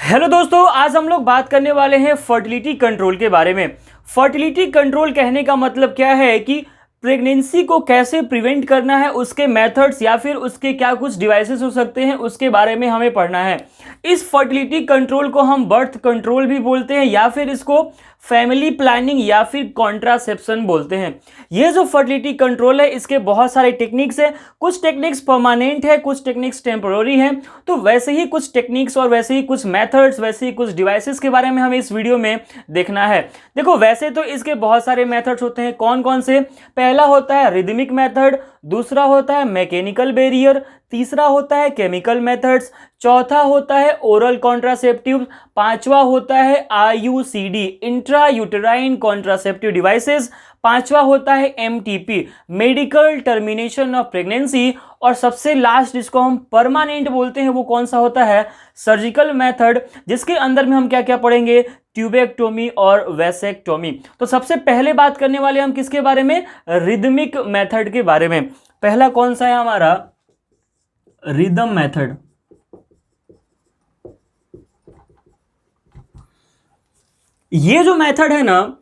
Hello दोस्तों, आज हम लोग बात करने वाले हैं फर्टिलिटी कंट्रोल के बारे में। फर्टिलिटी कंट्रोल कहने का मतलब क्या है कि प्रेगनेंसी को कैसे प्रिवेंट करना है, उसके मेथड्स या फिर उसके क्या कुछ डिवाइसेस हो सकते हैं, उसके बारे में हमें पढ़ना है। इस फर्टिलिटी कंट्रोल को हम बर्थ कंट्रोल भी बोलते हैं या फिर इसको फैमिली प्लानिंग या फिर कॉन्ट्रासेप्शन बोलते हैं। ये जो फर्टिलिटी कंट्रोल है इसके बहुत सारे टेक्निक्स हैं। कुछ टेक्निक्स परमानेंट है, कुछ टेक्निक्स टेम्पोररी हैं। तो वैसे ही कुछ टेक्निक्स और वैसे ही कुछ मेथड्स, वैसे ही कुछ डिवाइसेस के बारे में हमें इस वीडियो में देखना है। देखो, वैसे तो इसके बहुत सारे मेथड्स होते हैं। कौन कौन से? पहला होता है रिदमिक मेथड, दूसरा होता है मैकेनिकल बैरियर, तीसरा होता है केमिकल मेथड्स, चौथा होता है ओरल कॉन्ट्रासेप्टिव, पांचवा होता है IUCD intra uterine contraceptive devices, पांचवा होता है MTP medical termination of pregnancy, और सबसे लास्ट जिसको हम परमानेंट बोलते हैं वो कौन सा होता है? सर्जिकल मेथड, जिसके अंदर में हम क्या क्या पढ़ेंगे? ट्यूबेक्टोमी और वैसेक्टोमी। तो सबसे पहले बात करने वाले हम किसके बारे में? रिदमिक मेथड के बारे में। पहला कौन सा है हमारा? Rhythm method. ये जो मेथड है ना,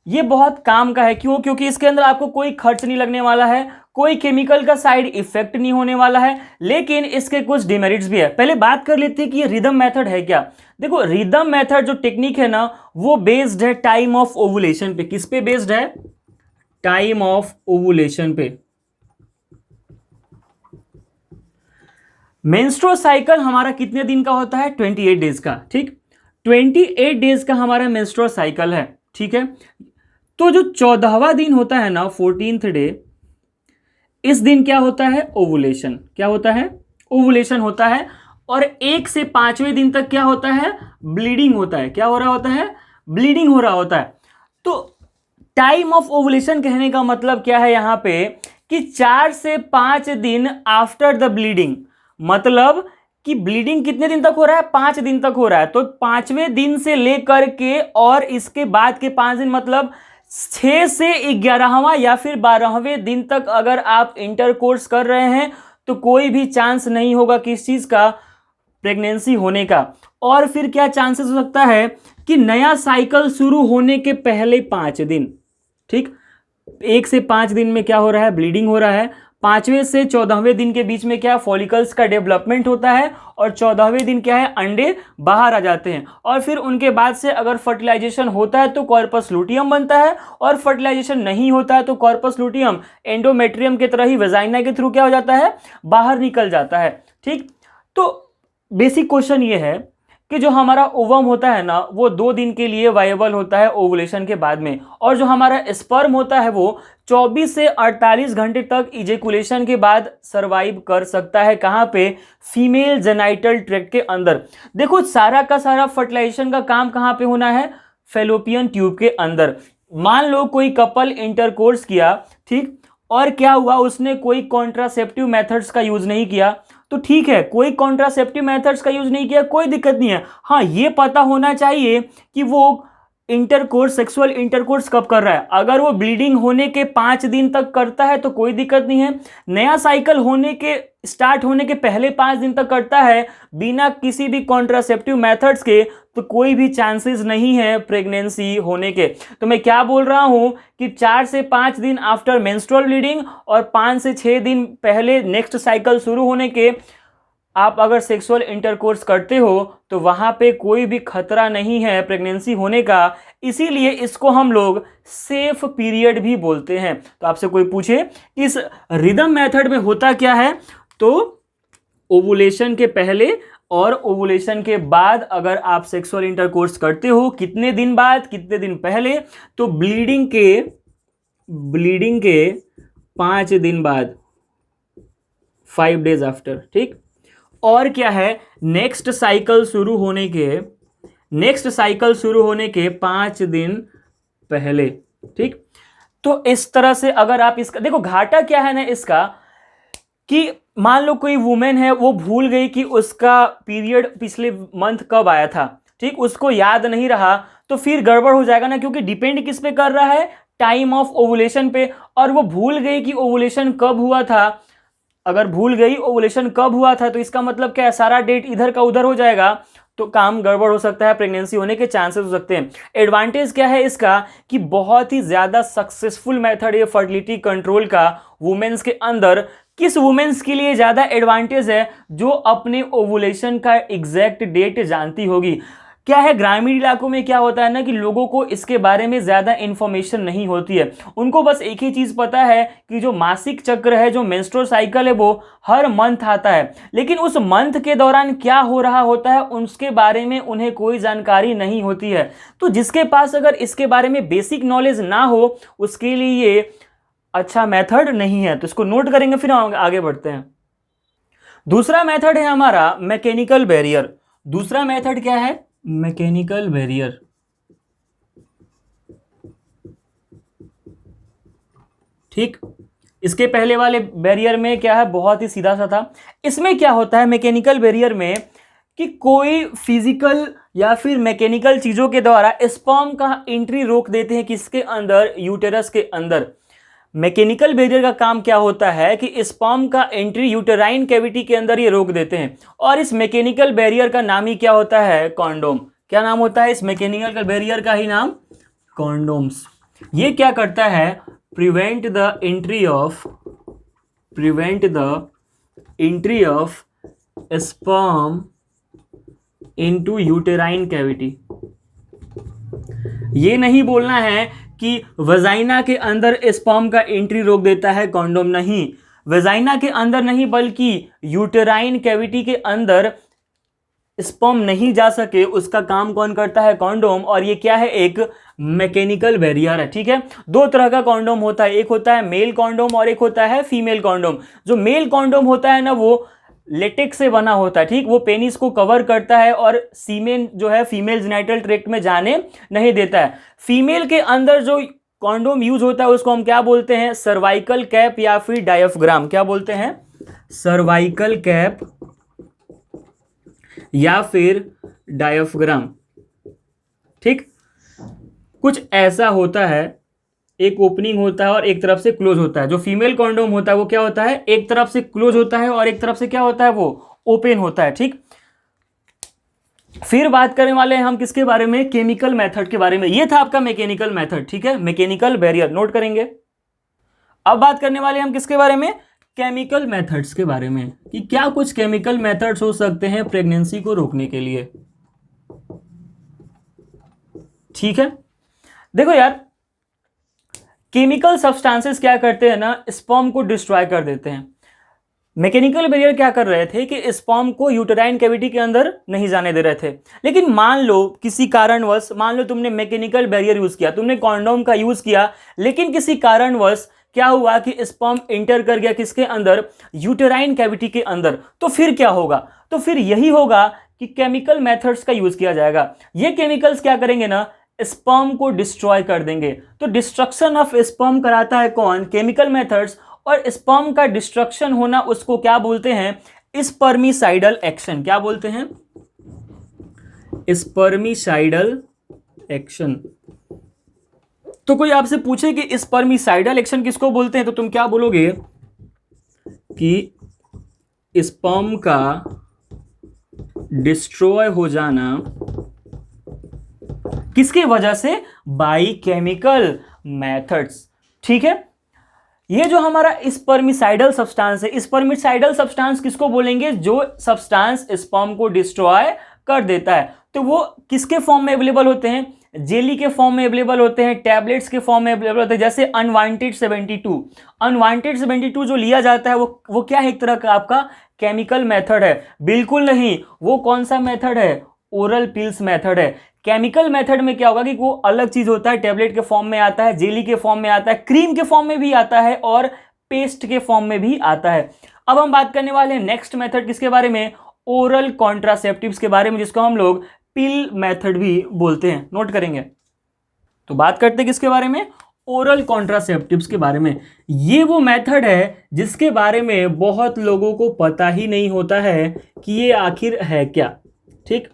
ये बहुत काम का है। क्यों? क्योंकि इसके अंदर आपको कोई खर्च नहीं लगने वाला है, कोई केमिकल का साइड इफेक्ट नहीं होने वाला है, लेकिन इसके कुछ डिमेरिट्स भी है। पहले बात कर लेते हैं कि ये रिदम मेथड है क्या। देखो, रिदम मेथड जो टेक्निक है ना, वो बेस्ड है टाइम ऑफ ओवुलेशन पे। किस पे बेस्ड है? टाइम ऑफ ओवुलेशन पे। मेंस्ट्रुअल साइकिल हमारा कितने दिन का होता है? 28 डेज का। ठीक, 28 डेज का हमारा मेंस्ट्रुअल साइकिल है। ठीक है, तो जो 14वां दिन होता है ना, 14th डे, इस दिन क्या होता है? ओवुलेशन। क्या होता है? ओवुलेशन होता है। और 1 से 5वें दिन तक क्या होता है? ब्लीडिंग होता है। क्या हो रहा होता है? ब्लीडिंग हो रहा होता है। तो टाइम ऑफ ओवुलेशन कहने का मतलब क्या है यहां पे कि 4 से 5 दिन आफ्टर द ब्लीडिंग, मतलब कि ब्लीडिंग कितने दिन तक हो रहा है? 5 दिन तक हो रहा है। तो 5वें दिन से लेकर के और इसके बाद के 5 दिन, मतलब 6 से 11वां या फिर 12वें दिन तक अगर आप इंटरकोर्स कर रहे हैं तो कोई भी चांस नहीं होगा किस चीज का? प्रेगनेंसी होने का। और फिर क्या चांसेस हो सकता है कि नया साइकिल शुरू होने के पहले 5 दिन, ठीक, 1 से 5 दिन में क्या हो रहा है? ब्लीडिंग हो रहा है। 5वें से 14वें दिन के बीच में क्या? फॉलिकल्स का डेवलपमेंट होता है। और 14वें दिन क्या है? अंडे बाहर आ जाते हैं। और फिर उनके बाद से अगर फर्टिलाइजेशन होता है तो कॉर्पस लूटियम बनता है, और फर्टिलाइजेशन नहीं होता है तो कॉर्पस लूटियम एंडोमेट्रियम की तरह ही वेजाइना के थ्रू क्या हो जाता है? बाहर निकल जाता है। ठीक, तो बेसिक क्वेश्चन ये है कि जो हमारा ओवम होता है ना, वो 2 दिन के लिए वायबल होता है ओवुलेशन के बाद में, और जो हमारा स्पर्म होता है वो 24 से 48 घंटे तक इजेकुलेशन के बाद सरवाइव कर सकता है। कहाँ पे? फीमेल जेनाइटल ट्रैक्ट के अंदर। देखो, सारा का सारा फर्टिलाइजेशन का काम कहाँ पे होना है? फैलोपियन ट्यूब के अंदर। मान लो कोई कपल इंटरकोर्स किया, ठीक, और क्या हुआ? उसने कोई कॉन्ट्रासेप्टिव मेथड्स का यूज नहीं किया, तो ठीक है, कोई कॉन्ट्रासेप्टिव मेथड्स का यूज नहीं किया, कोई दिक्कत नहीं है। हाँ, ये पता होना चाहिए कि वो इंटरकोर्स, सेक्सुअल इंटरकोर्स कब कर रहा है। अगर वो ब्लीडिंग होने के 5 दिन तक करता है तो कोई दिक्कत नहीं है। नया साइकिल होने के स्टार्ट होने के पहले 5 दिन तक करता है बिना किसी भी कॉन्ट्रासेप्टिव मेथड्स के, तो कोई भी चांसेस नहीं है प्रेगनेंसी होने के। तो मैं क्या बोल रहा हूं कि 4 से 5 दिन आफ्टर मेंस्ट्रुअल ब्लीडिंग और 5 से 6 दिन पहले नेक्स्ट साइकिल शुरू होने के आप अगर सेक्सुअल इंटरकोर्स करते हो तो वहां पे कोई भी खतरा नहीं है प्रेगनेंसी होने का। इसीलिए इसको हम लोग सेफ पीरियड भी बोलते हैं। तो आपसे कोई पूछे कि इस रिदम मेथड में होता क्या है, तो ओवुलेशन के पहले और ओवुलेशन के बाद अगर आप सेक्सुअल इंटरकोर्स करते हो, कितने दिन बाद, कितने दिन पहले, तो ब्लीडिंग के 5 दिन बाद, 5 डेज आफ्टर। ठीक, और क्या है? नेक्स्ट साइकिल शुरू होने के 5 दिन पहले। ठीक, तो इस तरह से अगर आप इसका देखो, घाटा क्या है ना इसका, कि मान लो कोई वुमेन है, वो भूल गई कि उसका पीरियड पिछले मंथ कब आया था, ठीक, उसको याद नहीं रहा, तो फिर गड़बड़ हो जाएगा ना, क्योंकि डिपेंड किस पे कर रहा है? टाइम ऑफ ओवुलेशन पे। और वो भूल गई कि ओवुलेशन कब हुआ था। अगर भूल गई ओवुलेशन कब हुआ था तो इसका मतलब क्या है? सारा डेट इधर का उधर हो जाएगा। तो काम गड़बड़ हो सकता है, प्रेगनेंसी होने के चांसेस हो सकते हैं। एडवांटेज क्या है इसका कि बहुत ही ज़्यादा सक्सेसफुल मेथड ये फर्टिलिटी कंट्रोल का वुमेन्स के अंदर। किस वुमेन्स के लिए ज़्यादा एडवांटेज है? जो अपने ओवुलेशन का एग्जैक्ट डेट जानती होगी। क्या है, ग्रामीण इलाकों में क्या होता है ना कि लोगों को इसके बारे में ज़्यादा इंफॉर्मेशन नहीं होती है। उनको बस एक ही चीज़ पता है कि जो मासिक चक्र है, जो मेंस्ट्रुअल साइकिल है, वो हर मंथ आता है, लेकिन उस मंथ के दौरान क्या हो रहा होता है उसके बारे में उन्हें कोई जानकारी नहीं होती है। तो जिसके पास अगर इसके बारे में बेसिक नॉलेज ना हो उसके लिए ये अच्छा मेथड नहीं है। तो इसको नोट करेंगे, फिर हम आगे बढ़ते हैं। दूसरा मेथड है हमारा मैकेनिकल बैरियर। दूसरा मेथड क्या है? Mechanical barrier. ठीक, इसके पहले वाले बैरियर में क्या है, बहुत ही सीधा सा था। इसमें क्या होता है मैकेनिकल बैरियर में कि कोई फिजिकल या फिर मैकेनिकल चीजों के द्वारा स्पर्म का एंट्री रोक देते हैं किसके अंदर? यूटेरस के अंदर। मैकेनिकल बैरियर का काम क्या होता है कि स्पर्म का एंट्री यूटेराइन कैविटी के अंदर ये रोक देते हैं। और इस मैकेनिकल बैरियर का नाम ही क्या होता है? कॉन्डोम। क्या नाम होता है इस मैकेनिकल बैरियर का? ही नाम कॉन्डोम्स। ये क्या करता है? Prevent the entry of sperm into uterine cavity. ये नहीं बोलना है कि वजाइना के अंदर स्पर्म का एंट्री रोक देता है कॉन्डोम, नहीं। वजाइना के अंदर नहीं बल्कि यूटेराइन कैविटी के अंदर स्पर्म नहीं जा सके उसका काम कौन करता है? कॉन्डोम। और ये क्या है? एक मैकेनिकल बैरियर है। ठीक है, दो तरह का कॉन्डोम होता है, एक होता है मेल कॉन्डोम और एक होता है फीमेल कॉन्डोम। जो मेल कॉन्डोम होता है ना वो लेटेक्स से बना होता है। ठीक, वो पेनिस को कवर करता है और सीमेन जो है फीमेल जेनिटल ट्रैक्ट में जाने नहीं देता है। फीमेल के अंदर जो कॉन्डोम यूज होता है उसको हम क्या बोलते हैं? सर्वाइकल कैप या फिर डायफ्राम। क्या बोलते हैं? सर्वाइकल कैप या फिर डायफ्राम। ठीक, कुछ ऐसा होता है, एक ओपनिंग होता है और एक तरफ से क्लोज होता है। जो फीमेल कॉन्डोम होता है वो क्या होता है? एक तरफ से क्लोज होता है और एक तरफ से क्या होता है? वो ओपन होता है। ठीक, फिर बात करने वाले हैं हम किसके बारे में? केमिकल मेथड के बारे में। ये था आपका मैकेनिकल मेथड। ठीक है, मैकेनिकल बैरियर नोट करेंगे। अब बात करने वाले हम किसके बारे में? केमिकल मेथड्स के बारे में, कि क्या कुछ केमिकल मेथड्स हो सकते हैं प्रेगनेंसी को रोकने के लिए। ठीक है, देखो यार, केमिकल सब्सटेंसेस क्या करते हैं ना, स्पर्म को डिस्ट्रॉय कर देते हैं। मैकेनिकल बैरियर क्या कर रहे थे कि स्पर्म को यूटेराइन कैविटी के अंदर नहीं जाने दे रहे थे। लेकिन मान लो किसी कारणवश, मान लो तुमने मैकेनिकल बैरियर यूज किया, तुमने कॉन्डोम का यूज किया, लेकिन किसी कारणवश क्या हुआ कि स्पर्म एंटर कर गया किसके अंदर? यूटेराइन कैविटी के अंदर। तो फिर क्या होगा? तो फिर यही होगा कि केमिकल मेथड्स का यूज किया जाएगा। ये केमिकल्स क्या करेंगे ना, स्पर्म को डिस्ट्रॉय कर देंगे। तो डिस्ट्रक्शन ऑफ स्पर्म कराता है कौन? Chemical methods. और स्पर्म का डिस्ट्रक्शन होना उसको क्या बोलते हैं? Spermicidal action. क्या बोलते हैं? Spermicidal action. तो कोई आपसे पूछे कि स्पर्मिसाइडल एक्शन किसको बोलते हैं, तो तुम क्या बोलोगे कि स्पर्म का डिस्ट्रॉय हो जाना किसके वजह से? By chemical methods. ठीक है, ये जो हमारा स्पर्मिसाइडल सब्सटेंस है, स्पर्मिसाइडल सब्सटेंस किसको बोलेंगे? जो सब्सटेंस स्पर्म को डिस्ट्रॉय कर देता है। तो वो किसके फॉर्म में अवेलेबल होते हैं? जेली के फॉर्म में अवेलेबल होते हैं, टैबलेट्स के फॉर्म में अवेलेबल होते हैं। जैसे अनवांटेड 72 जो लिया जाता है वो क्या है? एक तरह का आपका केमिकल मेथड है? बिल्कुल नहीं। वो कौन सा मेथड है? ओरल पिल्स मेथड है। केमिकल मेथड में क्या होगा कि वो अलग चीज होता है, टैबलेट के फॉर्म में आता है, जेली के फॉर्म में आता है, क्रीम के फॉर्म में भी आता है और पेस्ट के फॉर्म में भी आता है। अब हम बात करने वाले हैं नेक्स्ट मेथड किसके बारे में? ओरल कॉन्ट्रासेप्टिव्स के बारे में, जिसको हम लोग पिल मेथड भी बोलते हैं। नोट करेंगे। तो बात करते हैं किसके बारे में? ओरल कॉन्ट्रासेप्टिव्स के बारे में। ये वो मेथड है जिसके बारे में बहुत लोगों को पता ही नहीं होता है कि ये आखिर है क्या। ठीक,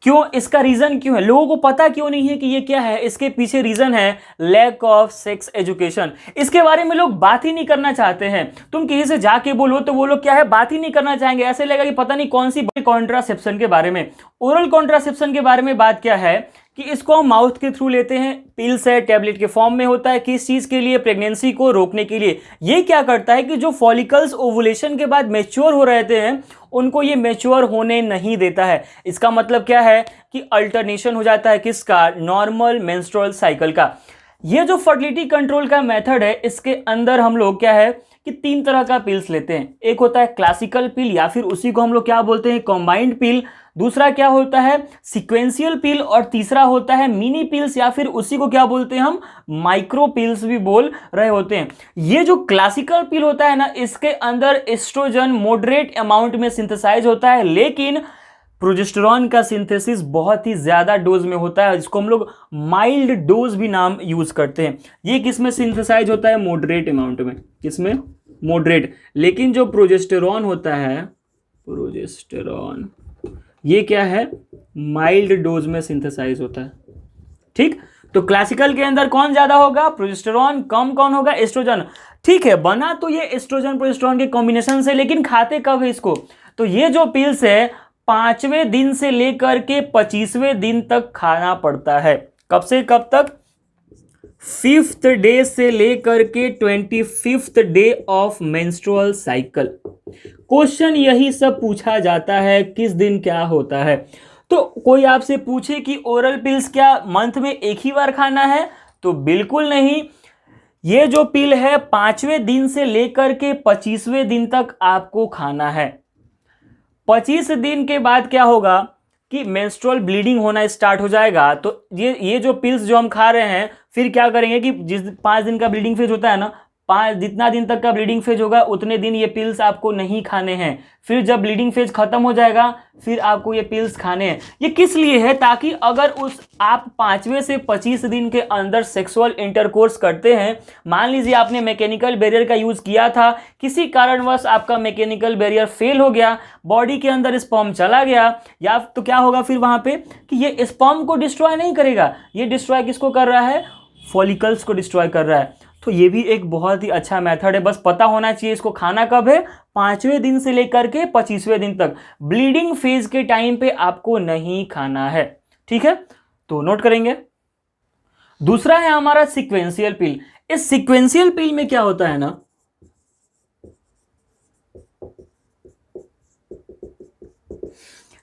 क्यों, इसका रीजन क्यों है, लोगों को पता क्यों नहीं है कि ये क्या है? इसके पीछे रीजन है लैक ऑफ सेक्स एजुकेशन। इसके बारे में लोग बात ही नहीं करना चाहते हैं। तुम किसी से जाके बोलो तो वो लोग क्या है, बात ही नहीं करना चाहेंगे। ऐसे लगेगा कि पता नहीं कौन सी कॉन्ट्रासेप्शन के बारे में, ओरल कॉन्ट्रासेप्शन के बारे में बात क्या है कि इसको हम माउथ के थ्रू लेते हैं, पिल्स है, टैबलेट के फॉर्म में होता है। किस चीज के लिए? प्रेगनेंसी को रोकने के लिए। ये क्या करता है कि जो फॉलिकल्स ओवुलेशन के बाद मैच्योर हो रहते हैं उनको ये मैच्योर होने नहीं देता है। इसका मतलब क्या है कि अल्टरनेशन हो जाता है किसका? नॉर्मल मेंस्ट्रुअल साइकिल का। ये जो फर्टिलिटी कंट्रोल का मेथड है इसके अंदर हम लोग क्या है कि 3 तरह का पिल्स लेते हैं। एक होता है क्लासिकल पिल या फिर उसी को हम लोग क्या बोलते हैं? कॉम्बाइंड पिल। दूसरा क्या होता है? सीक्वेंशियल पिल। और तीसरा होता है मिनी पिल्स या फिर उसी को क्या बोलते हैं हम? माइक्रो पिल्स भी बोल रहे होते हैं। ये जो क्लासिकल पिल होता है ना, इसके अंदर एस्ट्रोजन मॉडरेट अमाउंट में सिंथेसाइज होता है, लेकिन प्रोजेस्टेरॉन का सिंथेसिस बहुत ही ज्यादा डोज में होता है, जिसको हम लोग माइल्ड डोज भी नाम यूज करते हैं। ये किस में सिंथेसाइज होता है? मॉडरेट अमाउंट में। किसमें? मॉडरेट। लेकिन जो प्रोजेस्टेरॉन होता है, प्रोजेस्टेरॉन, ये क्या है? माइल्ड डोज में सिंथेसाइज होता है। ठीक, तो क्लासिकल के अंदर कौन ज्यादा होगा? प्रोजेस्टेरॉन। कम कौन होगा? एस्ट्रोजन। ठीक है, बना तो ये एस्ट्रोजन प्रोजेस्टेरॉन के कॉम्बिनेशन से, लेकिन खाते कब है इसको? तो ये जो पिल्स है 5वें दिन से लेकर के 25वें दिन तक खाना पड़ता है। कब से कब तक? 5th डे से लेकर के 25th day of menstrual cycle. Question यही सब पूछा जाता है, किस दिन क्या होता है। तो कोई आपसे पूछे कि ओरल पिल्स क्या मंथ में एक ही बार खाना है? तो बिल्कुल नहीं। ये जो पिल है 5वें दिन से लेकर के 25वें दिन तक आपको खाना है। 25 दिन के बाद क्या होगा कि मेंस्ट्रुअल ब्लीडिंग होना स्टार्ट हो जाएगा। तो ये जो पिल्स जो हम खा रहे हैं, फिर क्या करेंगे कि जिस 5 दिन का ब्लीडिंग फेज होता है ना, जितना दिन तक का ब्लीडिंग फेज होगा उतने दिन ये पिल्स आपको नहीं खाने हैं। फिर जब ब्लीडिंग फेज खत्म हो जाएगा फिर आपको ये पिल्स खाने हैं। ये किस लिए है? ताकि अगर आप 5वें से 25 दिन के अंदर सेक्सुअल इंटरकोर्स करते हैं, मान लीजिए आपने मैकेनिकल बैरियर का यूज किया था, किसी कारणवश आपका मैकेनिकल बैरियर फेल हो गया, बॉडी के अंदर स्पर्म चला गया, या तो क्या होगा फिर वहां पे कि ये स्पर्म को डिस्ट्रॉय नहीं करेगा, ये डिस्ट्रॉय किसको कर रहा है? फॉलिकल्स को डिस्ट्रॉय कर रहा है। तो ये भी एक बहुत ही अच्छा मेथड है। बस पता होना चाहिए इसको खाना कब है? 5वें दिन से लेकर के 25वें दिन तक। ब्लीडिंग फेज के टाइम पे आपको नहीं खाना है। ठीक है, तो नोट करेंगे। दूसरा है हमारा सीक्वेंशियल पिल। इस सीक्वेंशियल पिल में क्या होता है ना,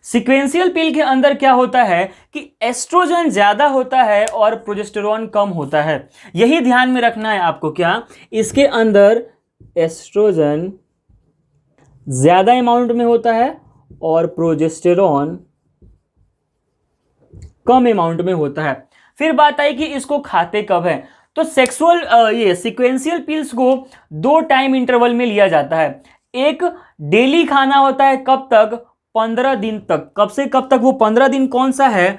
सीक्वेंशियल पिल के अंदर क्या होता है कि एस्ट्रोजन ज्यादा होता है और प्रोजेस्टेरॉन कम होता है। यही ध्यान में रखना है आपको। क्या इसके अंदर एस्ट्रोजन ज्यादा अमाउंट में होता है और प्रोजेस्टेरॉन कम अमाउंट में होता है। फिर बात आई कि इसको खाते कब है। तो ये सीक्वेंशियल पिल्स को 2 टाइम इंटरवल में लिया जाता है। एक डेली खाना होता है, कब तक? 15 दिन तक। कब से कब तक? वो 15 दिन कौन सा है?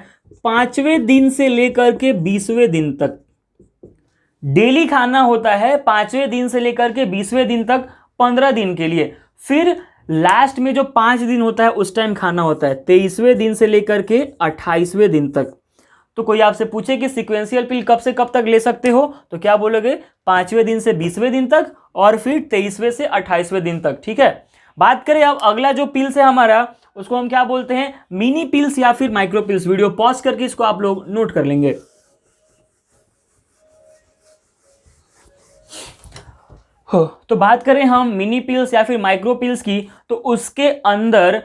5वें दिन से लेकर के 20वें दिन तक डेली खाना होता है। 5वें दिन से लेकर के 20वें दिन तक 15 दिन के लिए। फिर लास्ट में जो 5 दिन होता है उस टाइम खाना होता है 23वें दिन से लेकर के 28वें दिन तक। तो कोई आपसे पूछे कि सीक्वेंशियल पिल कब से कब तक ले सकते हो, तो क्या बोलोगे? 5वें दिन से 20वें दिन तक और फिर 23वें से 28वें दिन तक। ठीक है, बात करें अब अगला जो पिल्स है हमारा, उसको हम क्या बोलते हैं? मिनी पिल्स या फिर माइक्रो पिल्स। वीडियो पॉज करके इसको आप लोग नोट कर लेंगे। तो बात करें हम मिनी पिल्स या फिर माइक्रो पिल्स की, तो उसके अंदर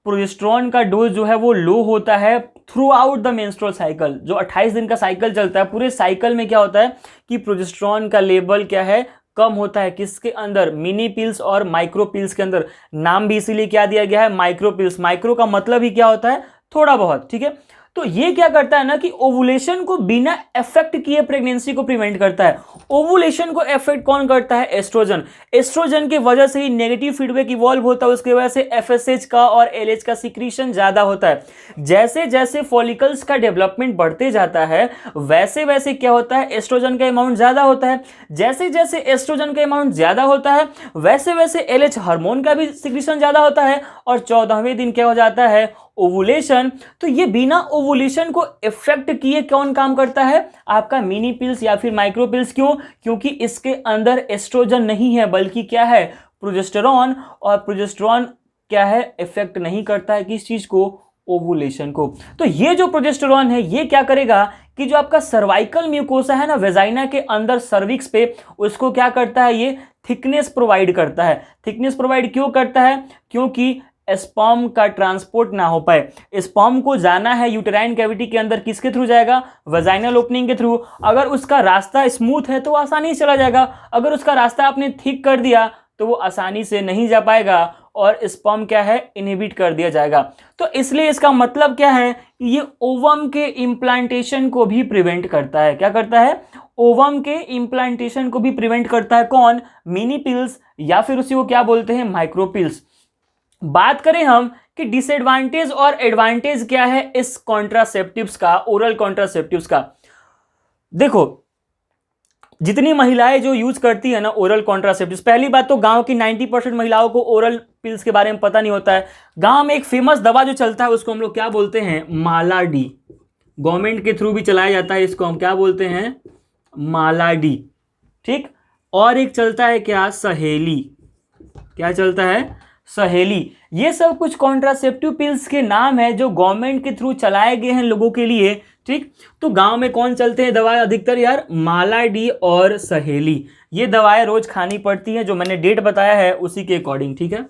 प्रोजेस्टेरॉन का डोज जो है वो लो होता है through out the menstrual cycle. जो 28 दिन का साइकिल चलता है, पूरे साइकिल में क्या होता है कि प्रोजेस्टेरॉन का लेवल क्या है? कम होता है। किसके अंदर? मिनी पिल्स और माइक्रो पिल्स के अंदर। नाम भी इसीलिए क्या दिया गया है? Micro pills. माइक्रो का मतलब ही क्या होता है? थोड़ा बहुत। ठीक है, तो ये क्या करता है ना कि ओवुलेशन को बिना इफेक्ट किए प्रेगनेंसी को प्रिवेंट करता है। ओवुलेशन को इफेक्ट कौन करता है? एस्ट्रोजन। एस्ट्रोजन की वजह से ही नेगेटिव फीडबैक इवॉल्व होता है, उसकी वजह से एफएसएच का और एलएच का सिक्रीशन ज्यादा होता है। जैसे जैसे फॉलिकल्स का डेवलपमेंट बढ़ते जाता है वैसे वैसे क्या होता है? एस्ट्रोजन का अमाउंट ज्यादा होता है। जैसे जैसे एस्ट्रोजन का अमाउंट ज्यादा होता है वैसे वैसे एलएच हार्मोन का भी सिक्रीशन ज्यादा होता है और 14वें दिन क्या हो जाता है? ओवुलेशन, तो ये बिना ओवुलेशन को इफेक्ट किए कौन काम करता है? आपका मिनी पिल्स या फिर माइक्रो पिल्स। क्यों? क्योंकि इसके अंदर एस्ट्रोजन नहीं है, बल्कि क्या है? प्रोजेस्टेरॉन। और प्रोजेस्टेरॉन क्या है? इफेक्ट नहीं करता है किस चीज को? ओवुलेशन को। तो ये जो प्रोजेस्टेरॉन है ये क्या करेगा कि जो आपका सर्वाइकल म्यूकोसा है ना, वेजाइना के अंदर सर्विक्स पे, उसको क्या करता है? ये थिकनेस प्रोवाइड करता है। थिकनेस प्रोवाइड क्यों करता है? क्योंकि स्पर्म का ट्रांसपोर्ट ना हो पाए। स्पर्म को जाना है यूटेराइन कैविटी के अंदर, किसके थ्रू जाएगा? वेजाइनल ओपनिंग के थ्रू। अगर उसका रास्ता स्मूथ है तो आसानी से चला जाएगा, अगर उसका रास्ता आपने थिक कर दिया तो वो आसानी से नहीं जा पाएगा और स्पर्म क्या है? इनहिबिट कर दिया जाएगा। तो इसलिए इसका मतलब क्या है? ये ओवम के इम्प्लांटेशन को भी प्रिवेंट करता है। क्या करता है? ओवम के इम्प्लांटेशन को भी प्रिवेंट करता है। कौन? मिनी पिल्स या फिर उसी को क्या बोलते हैं? Micro pills. बात करें हम कि डिसएडवांटेज और एडवांटेज क्या है इस कॉन्ट्रासेप्टिव्स का, ओरल कॉन्ट्रासेप्टिव्स का। देखो, जितनी महिलाएं जो यूज करती है ना ओरल कॉन्ट्रासेप्टिव्स, पहली बात तो गांव की 90% महिलाओं को ओरल पिल्स के बारे में पता नहीं होता है। गांव में एक फेमस दवा जो चलता है उसको हम लोग क्या बोलते हैं? माला डी। गवर्नमेंट के थ्रू भी चलाया जाता है, इसको हम क्या बोलते हैं? माला डी। ठीक। और एक चलता है क्या? सहेली। क्या चलता है? सहेली। ये सब कुछ कॉन्ट्रासेप्टिव पिल्स के नाम है जो गवर्नमेंट के थ्रू चलाए गए हैं लोगों के लिए। ठीक। तो गांव में कौन चलते हैं दवाएं अधिकतर यार? माला डी और सहेली। ये दवाएं रोज खानी पड़ती हैं, जो मैंने डेट बताया है उसी के अकॉर्डिंग। ठीक है।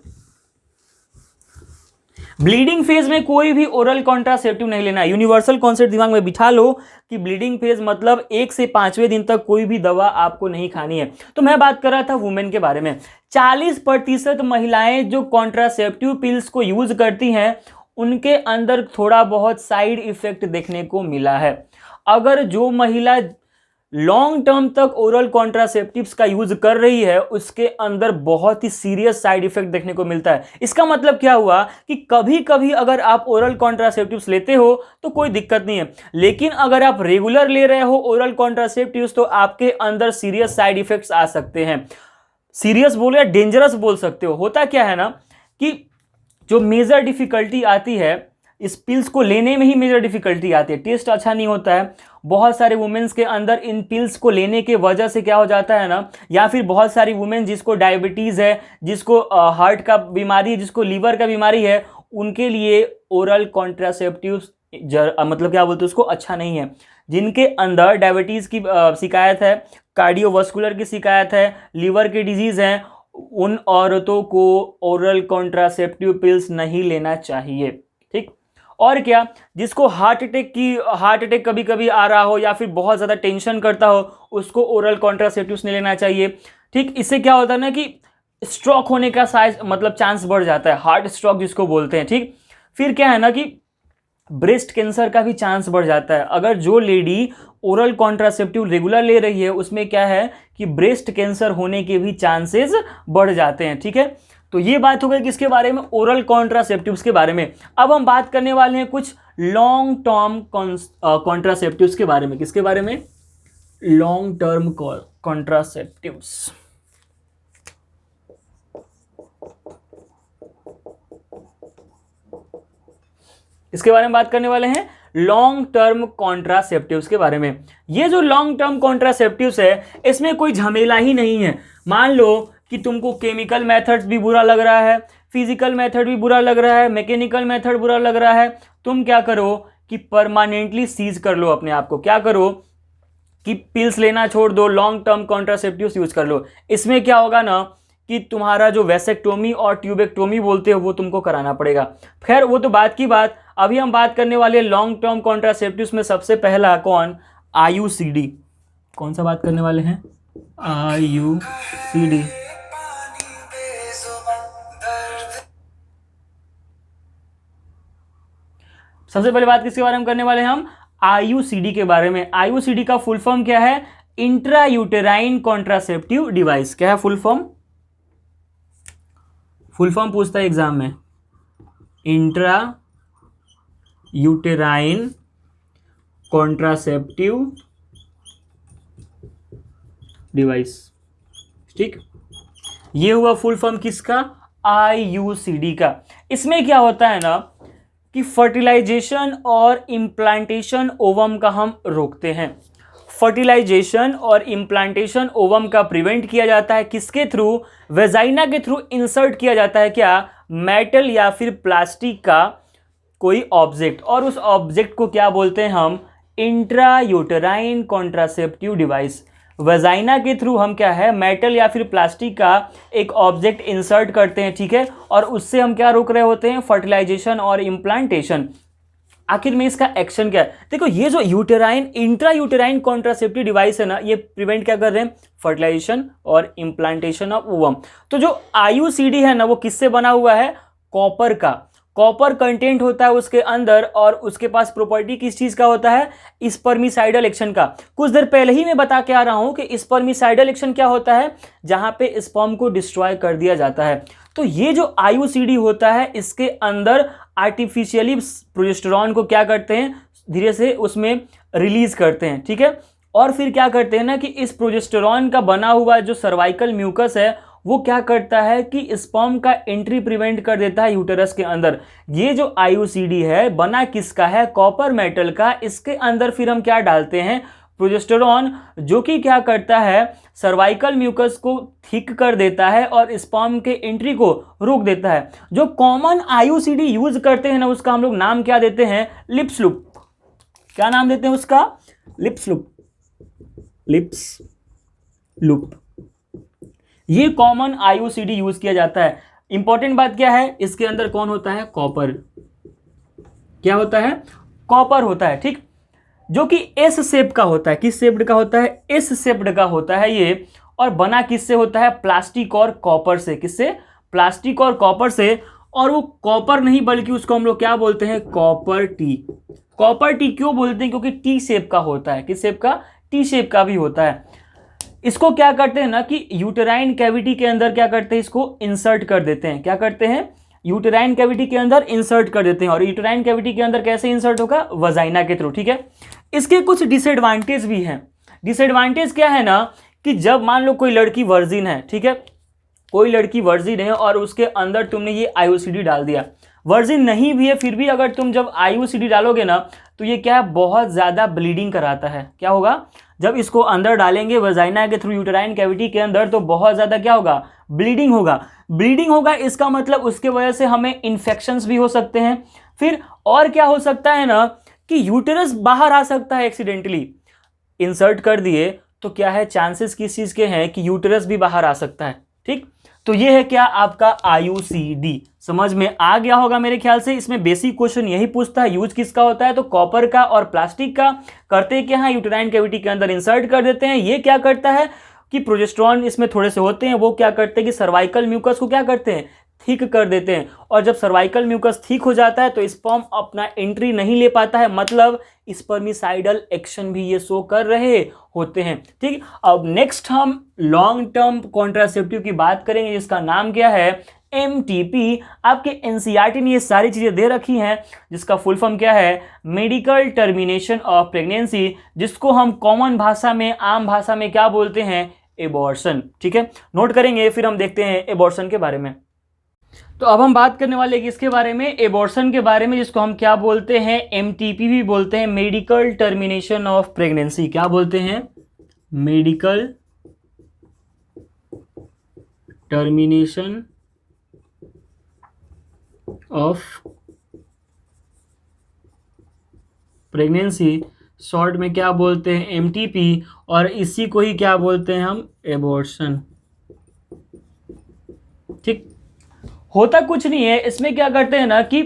ब्लीडिंग फेज में कोई भी ओरल कॉन्ट्रासेप्टिव नहीं लेना है। यूनिवर्सल कॉन्सेप्ट दिमाग में बिठा लो कि ब्लीडिंग फेज मतलब 1 से 5वें दिन तक कोई भी दवा आपको नहीं खानी है। तो मैं बात कर रहा था वुमेन के बारे में। 40% महिलाएं जो कॉन्ट्रासेप्टिव पिल्स को यूज करती हैं उनके अंदर थोड़ा बहुत साइड इफेक्ट देखने को मिला है। अगर जो महिला लॉन्ग टर्म तक ओरल कॉन्ट्रासेप्टिव्स का यूज कर रही है उसके अंदर बहुत ही सीरियस साइड इफेक्ट देखने को मिलता है। इसका मतलब क्या हुआ कि कभी कभी अगर आप ओरल कॉन्ट्रासेप्टिव्स लेते हो तो कोई दिक्कत नहीं है, लेकिन अगर आप रेगुलर ले रहे हो ओरल कॉन्ट्रासेप्टिव्स तो आपके अंदर सीरियस साइड इफेक्ट्स आ सकते हैं। सीरियस बोलो या डेंजरस बोल सकते हो। होता क्या है ना कि जो मेजर डिफिकल्टी आती है इस पिल्स को लेने में ही मेजर डिफिकल्टी आती है। टेस्ट अच्छा नहीं होता है। बहुत सारे वुमेन्स के अंदर इन पिल्स को लेने के वजह से क्या हो जाता है ना, या फिर बहुत सारी वुमेन जिसको डायबिटीज़ है, जिसको हार्ट का बीमारी है, जिसको लीवर का बीमारी है, उनके लिए ओरल कॉन्ट्रासेप्टिव्स मतलब क्या बोलते हैं उसको, अच्छा नहीं है। जिनके अंदर डायबिटीज़ की शिकायत है, कार्डियोवास्कुलर की शिकायत है, लीवर की डिजीज़ है, उन औरतों को ओरल कॉन्ट्रासेप्टिव पिल्स नहीं लेना चाहिए। ठीक। और क्या, जिसको हार्ट अटैक कभी कभी आ रहा हो या फिर बहुत ज़्यादा टेंशन करता हो उसको ओरल कॉन्ट्रासेप्टिव्स नहीं लेना चाहिए। ठीक। इससे क्या होता है ना कि स्ट्रोक होने का साइज मतलब चांस बढ़ जाता है, हार्ट स्ट्रोक जिसको बोलते हैं। ठीक। फिर क्या है ना कि ब्रेस्ट कैंसर का भी चांस बढ़ जाता है। अगर जो लेडी ओरल कॉन्ट्रासेप्टिव रेगुलर ले रही है उसमें क्या है कि ब्रेस्ट कैंसर होने के भी चांसेस बढ़ जाते हैं। ठीक है। तो ये बात हो गई किसके बारे में? ओरल कॉन्ट्रासेप्टिव्स के बारे में। अब हम बात करने वाले हैं कुछ लॉन्ग टर्म कॉन्ट्रासेप्टिव्स के बारे में। किसके बारे में? Long term contraceptives. इसके बारे में बात करने वाले हैं, लॉन्ग टर्म कॉन्ट्रासेप्टिव्स के बारे में। ये जो लॉन्ग टर्म कॉन्ट्रासेप्टिव्स है इसमें कोई झमेला ही नहीं है। मान लो कि तुमको केमिकल मेथड्स भी बुरा लग रहा है, फिजिकल मेथड भी बुरा लग रहा है, मैकेनिकल मेथड बुरा लग रहा है, तुम क्या करो कि परमानेंटली सीज कर लो अपने आप को। क्या करो कि पिल्स लेना छोड़ दो, लॉन्ग टर्म कॉन्ट्रासेप्टिव्स यूज कर लो। इसमें क्या होगा ना कि तुम्हारा जो वैसेक्टोमी और ट्यूबेक्टोमी बोलते हो वो तुमको कराना पड़ेगा। खैर वो तो बात की बात। अभी हम बात करने वाले लॉन्ग टर्म कॉन्ट्रासेप्टिव्स में सबसे पहला कौन? IUCD। कौन सा बात करने वाले हैं? IUCD। सबसे पहले बात किसके बारे में करने वाले हैं हम? IUCD के बारे में। IUCD का फुल फॉर्म क्या है? Intra uterine contraceptive device. क्या है फुल फॉर्म? फुल फॉर्म पूछता है एग्जाम में। Intra uterine contraceptive device. ठीक। ये हुआ फुल फॉर्म किसका? IUCD का। इसमें क्या होता है ना कि फर्टिलाइजेशन और इम्प्लांटेशन ओवम का हम रोकते हैं। फर्टिलाइजेशन और इम्प्लांटेशन ओवम का प्रिवेंट किया जाता है किसके थ्रू? वेजाइना के थ्रू इंसर्ट किया जाता है क्या? मेटल या फिर प्लास्टिक का कोई ऑब्जेक्ट, और उस ऑब्जेक्ट को क्या बोलते हैं हम? Intra uterine contraceptive device. Vagina के थ्रू हम क्या है? मेटल या फिर प्लास्टिक का एक ऑब्जेक्ट इंसर्ट करते हैं, ठीक है, और उससे हम क्या रोक रहे होते हैं? फर्टिलाइजेशन और इम्प्लांटेशन। आखिर में इसका एक्शन क्या है? देखो, ये जो uterine intra uterine contraceptive device है ना, ये प्रिवेंट क्या कर रहे हैं? फर्टिलाइजेशन और इम्प्लांटेशन ऑफ ओवम। तो जो आईयूसीडी है ना, वो किससे बना हुआ है? कॉपर का। कॉपर कंटेंट होता है उसके अंदर, और उसके पास प्रॉपर्टी किस चीज का होता है? स्पर्मिसाइडल एक्शन का। कुछ देर पहले ही मैं बता के आ रहा हूं कि स्पर्मिसाइडल एक्शन क्या होता है? जहां पे स्पर्म को डिस्ट्रॉय कर दिया जाता है। तो ये जो आईयूसीडी होता है, इसके अंदर आर्टिफिशियली प्रोजेस्टेरॉन को क्या करते हैं? धीरे से उसमें रिलीज करते हैं, ठीक है। और फिर क्या करते हैं ना कि इस प्रोजेस्टेरॉन का बना हुआ जो सर्वाइकल म्यूकस है, वो क्या करता है कि स्पर्म का एंट्री प्रिवेंट कर देता है यूटेरस के अंदर। ये जो आईयूसीडी है बना किसका है? कॉपर मेटल का। इसके अंदर फिर हम क्या डालते हैं? प्रोजेस्टेरॉन, जो कि क्या करता है? सर्वाइकल म्यूकस को थिक कर देता है और स्पर्म के एंट्री को रोक देता है। जो कॉमन आईयूसीडी यूज करते हैं ना, उसका हम लोग नाम क्या देते हैं? Lips loop. क्या नाम देते हैं उसका? Lips loop. लिप्स लूप, ये कॉमन आईयूसीडी यूज किया जाता है। इंपॉर्टेंट बात क्या है? इसके अंदर कौन होता है? कॉपर। क्या होता है? कॉपर होता है, ठीक, जो कि एस शेप का होता है। किस शेप्ड का होता है? एस शेप्ड का होता है ये। और बना किससे होता है? प्लास्टिक और कॉपर से। किससे? प्लास्टिक और कॉपर से। और वो कॉपर नहीं, बल्कि उसको हम लोग क्या बोलते हैं? Copper T. कॉपर टी क्यों बोलते हैं? क्योंकि टी शेप का होता है। किस शेप का? टी शेप का भी होता है। इसको क्या करते हैं ना कि यूटेराइन कैविटी के अंदर क्या करते हैं? इसको इंसर्ट कर देते हैं। क्या करते हैं? यूटेराइन कैविटी के अंदर इंसर्ट कर देते हैं। और यूटेराइन कैविटी के अंदर कैसे इंसर्ट होगा? वजाइना के थ्रू, ठीक है। इसके कुछ डिसएडवांटेज भी हैं। डिसएडवांटेज क्या है ना कि जब मान लो कोई लड़की वर्जिन है, ठीक है, कोई लड़की वर्जिन है और उसके अंदर तुमने ये आईयूसीडी डाल दिया। वर्जिन नहीं भी है फिर भी अगर तुम जब आईयूसीडी डालोगे ना, तो ये क्या है? बहुत ज़्यादा ब्लीडिंग कराता है। क्या होगा? जब इसको अंदर डालेंगे वजाइना के थ्रू यूटेराइन कैविटी के अंदर, तो बहुत ज़्यादा क्या होगा? ब्लीडिंग होगा। ब्लीडिंग होगा, इसका मतलब उसके वजह से हमें इन्फेक्शंस भी हो सकते हैं। फिर और क्या हो सकता है ना कि यूटेरस बाहर आ सकता है एक्सीडेंटली। इंसर्ट कर दिए तो क्या है? चांसेस किस चीज़ के हैं? कि यूटेरस भी बाहर आ सकता है, ठीक। तो ये है क्या? आपका आईयूसीडी। समझ में आ गया होगा मेरे ख्याल से। इसमें बेसिक क्वेश्चन यही पूछता है, यूज किसका होता है? तो कॉपर का और प्लास्टिक का। करते क्या है? यूटेराइन कैविटी के अंदर इंसर्ट कर देते हैं। ये क्या करता है कि प्रोजेस्टेरॉन इसमें थोड़े से होते हैं, वो क्या करते हैं कि सर्वाइकल म्यूकस को क्या करते हैं? थिक कर देते हैं। और जब सर्वाइकल म्यूकस थिक हो जाता है तो स्पर्म अपना एंट्री नहीं ले पाता है, मतलब स्पर्मिसाइडल एक्शन भी ये शो कर रहे होते हैं, ठीक। अब नेक्स्ट हम लॉन्ग टर्म कॉन्ट्रासेप्टिव की बात करेंगे, जिसका नाम क्या है? एमटीपी। आपके एनसीईआरटी ने ये सारी चीजें दे रखी हैं, जिसका फुल फॉर्म क्या है? मेडिकल टर्मिनेशन ऑफ प्रेगनेंसी, जिसको हम कॉमन भाषा में, आम भाषा में क्या बोलते हैं? एबॉर्शन, ठीक है। नोट करेंगे, फिर हम देखते हैं एबॉर्शन के बारे में। तो अब हम बात करने वाले किसके बारे में? एबॉर्शन के बारे में, जिसको हम क्या बोलते हैं? एमटीपी भी बोलते हैं, मेडिकल टर्मिनेशन ऑफ प्रेगनेंसी। क्या बोलते हैं? Medical termination of pregnancy, short में क्या बोलते हैं? एमटीपी। और इसी को ही क्या बोलते हैं हम? एबॉर्शन, ठीक। होता कुछ नहीं है इसमें। क्या करते हैं ना कि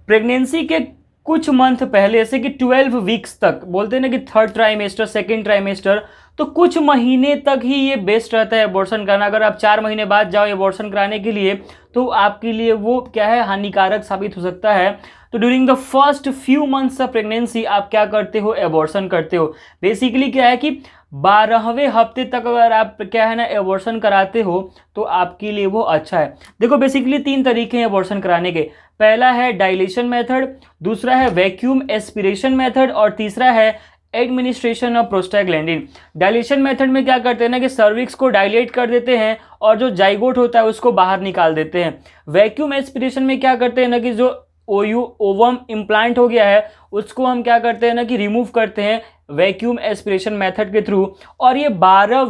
प्रेगनेंसी के कुछ मंथ पहले, जैसे कि 12 वीक्स तक, बोलते हैं ना कि थर्ड ट्राइमेस्टर, सेकेंड ट्राइमेस्टर, तो कुछ महीने तक ही ये बेस्ट रहता है एबॉर्शन कराना। अगर आप 4 महीने बाद जाओ एबॉर्शन कराने के लिए, तो आपके लिए वो क्या है? हानिकारक साबित हो सकता है। तो during the first few months of pregnancy आप क्या करते हो? एबॉर्शन करते हो। बेसिकली क्या है कि 12वें हफ्ते तक अगर आप क्या है ना एबॉर्शन कराते हो, तो आपके लिए वो अच्छा है। देखो, बेसिकली 3 तरीके हैं एबॉर्शन कराने के। पहला है डायलेशन मेथड, दूसरा है वैक्यूम एस्पिरेशन मेथड, और तीसरा है administration of prostaglandin. Dilation method में क्या करते हैं ना कि सर्विक्स को डायलेट कर देते हैं और जो जाइगोट होता है उसको बाहर निकाल देते हैं। वैक्यूम एस्पिरेशन में क्या करते हैं ना कि जो ओवम इम्प्लांट हो गया है उसको हम क्या करते हैं ना कि रिमूव करते हैं वैक्यूम एस्पिरेशन मेथड के थ्रू, और ये 12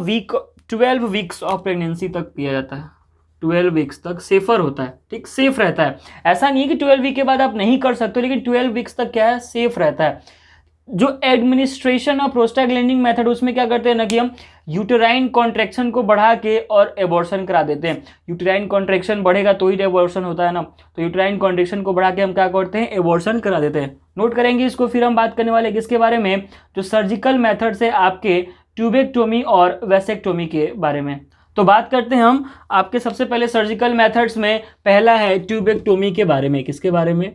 वीक्स ऑफ प्रेगनेंसी तक पिया जाता है। 12 वीक्स तक सेफर होता है, ठीक, सेफ रहता है। ऐसा नहीं है कि 12 वीक के बाद आप नहीं कर सकते, लेकिन 12 वीक्स तक क्या है, सेफ रहता है। जो एडमिनिस्ट्रेशन ऑफ प्रोस्टाग्लैंडिन मेथड, उसमें क्या करते हैं ना कि हम यूटेराइन कॉन्ट्रैक्शन को बढ़ा के और एबॉर्शन करा देते हैं। यूटेराइन कॉन्ट्रैक्शन बढ़ेगा तो ही एबॉर्शन होता है ना, तो यूटेराइन कॉन्ट्रैक्शन को बढ़ा के हम क्या करते हैं, एबॉर्शन करा देते हैं। नोट करेंगे इसको। फिर हम बात करने वाले किसके बारे में, जो सर्जिकल मेथड से आपके ट्यूबेक्टोमी और वैसेक्टोमी के बारे में। तो बात करते हैं हम आपके सबसे पहले सर्जिकल मेथड्स में, पहला है ट्यूबेक्टोमी के बारे में। किसके बारे में,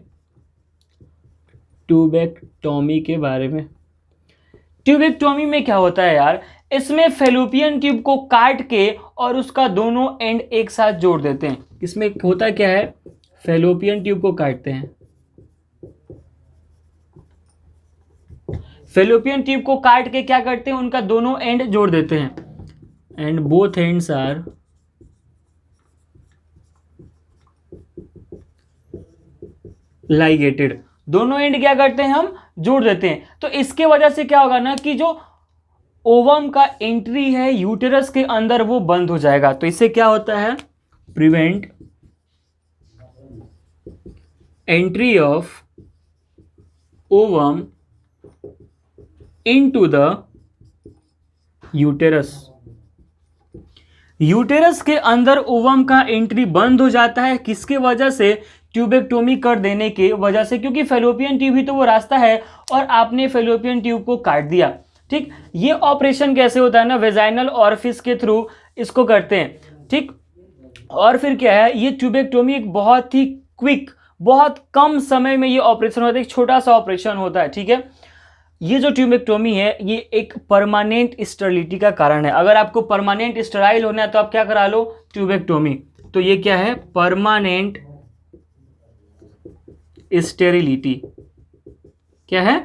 ट्यूबेक्टोमी के बारे में। ट्यूबेक्टोमी में क्या होता है यार, इसमें फेलोपियन ट्यूब को काट के और उसका दोनों एंड एक साथ जोड़ देते हैं। इसमें होता क्या है, फेलोपियन ट्यूब को काटते हैं, फेलोपियन ट्यूब को काट के क्या करते हैं, उनका दोनों एंड जोड़ देते हैं, and both ends are ligated. दोनों एंड क्या करते हैं, हम जोड़ देते हैं। तो इसके वजह से क्या होगा ना कि जो ओवम का एंट्री है यूटेरस के अंदर वो बंद हो जाएगा। तो इससे क्या होता है, prevent entry of ovum into the uterus. Uterus के अंदर ओवम का एंट्री बंद हो जाता है, किसके वजह से, ट्यूबेक्टोमी कर देने के वजह से, क्योंकि फेलोपियन ट्यूब ही तो वो रास्ता है और आपने फेलोपियन ट्यूब को काट दिया। ठीक, ये ऑपरेशन कैसे होता है ना, वेजाइनल ऑरिफिस के थ्रू इसको करते हैं। ठीक, और फिर क्या है, ये ट्यूबेक्टोमी एक बहुत ही क्विक, बहुत कम समय में ये ऑपरेशन होता है, एक छोटा सा ऑपरेशन होता है। ठीक है, ये जो ट्यूबेक्टोमी है ये एक परमानेंट स्टेरिलिटी का कारण है। अगर आपको परमानेंट स्टेराइल होना है तो आप क्या करा लो, ट्यूबेक्टोमी। तो ये क्या है, परमानेंट स्टेरिलिटी। क्या है,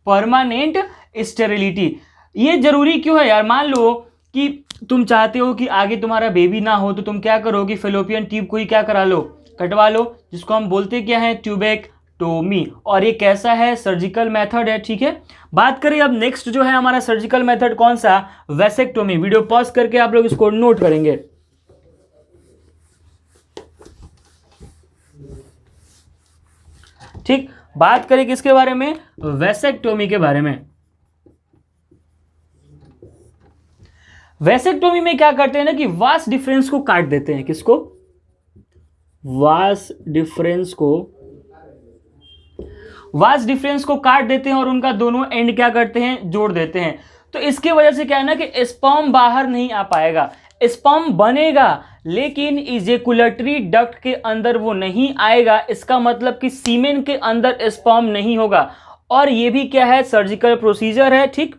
परमानेंट स्टेरिलिटी। ये जरूरी क्यों है यार, मान लो कि तुम चाहते हो कि आगे तुम्हारा बेबी ना हो, तो तुम क्या करोगे, फेलोपियन ट्यूब को ही क्या करा लो, कटवा लो, जिसको हम बोलते क्या है, ट्यूबेक्टोमी। और ये कैसा है, सर्जिकल मेथड है। ठीक है, बात करें अब नेक्स्ट जो है हमारा सर्जिकल मेथड कौन सा, वैसेक्टोमी। वीडियो पॉज करके आप लोग इसको नोट करेंगे। ठीक, बात करें किसके बारे में, वैसेक्टोमी के बारे में। वैसेक्टोमी में क्या करते हैं ना कि वास डिफरेंस को काट देते हैं। किसको, वास डिफरेंस को काट देते हैं और उनका दोनों एंड क्या करते हैं, जोड़ देते हैं। तो इसके वजह से क्या है ना कि स्पर्म बाहर नहीं आ पाएगा, स्पर्म बनेगा लेकिन इजेकुलेटरी डक्ट के अंदर वो नहीं आएगा। इसका मतलब कि सीमेन के अंदर स्पर्म नहीं होगा, और ये भी क्या है, सर्जिकल प्रोसीजर है। ठीक,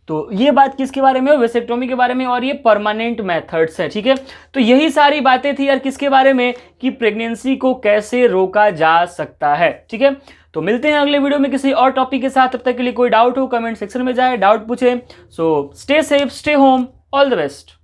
तो ये बात किसके बारे में, वैसेक्टोमी के बारे में, और ये परमानेंट मेथड्स है। ठीक है, तो यही सारी बातें थी यार किसके बारे में, कि प्रेगनेंसी को कैसे रोका जा सकता है। ठीक है, तो मिलते हैं अगले वीडियो में किसी और टॉपिक के साथ। तब तक के लिए कोई डाउट हो कमेंट सेक्शन में जाए, डाउट पूछे। So stay safe, stay home, all the best.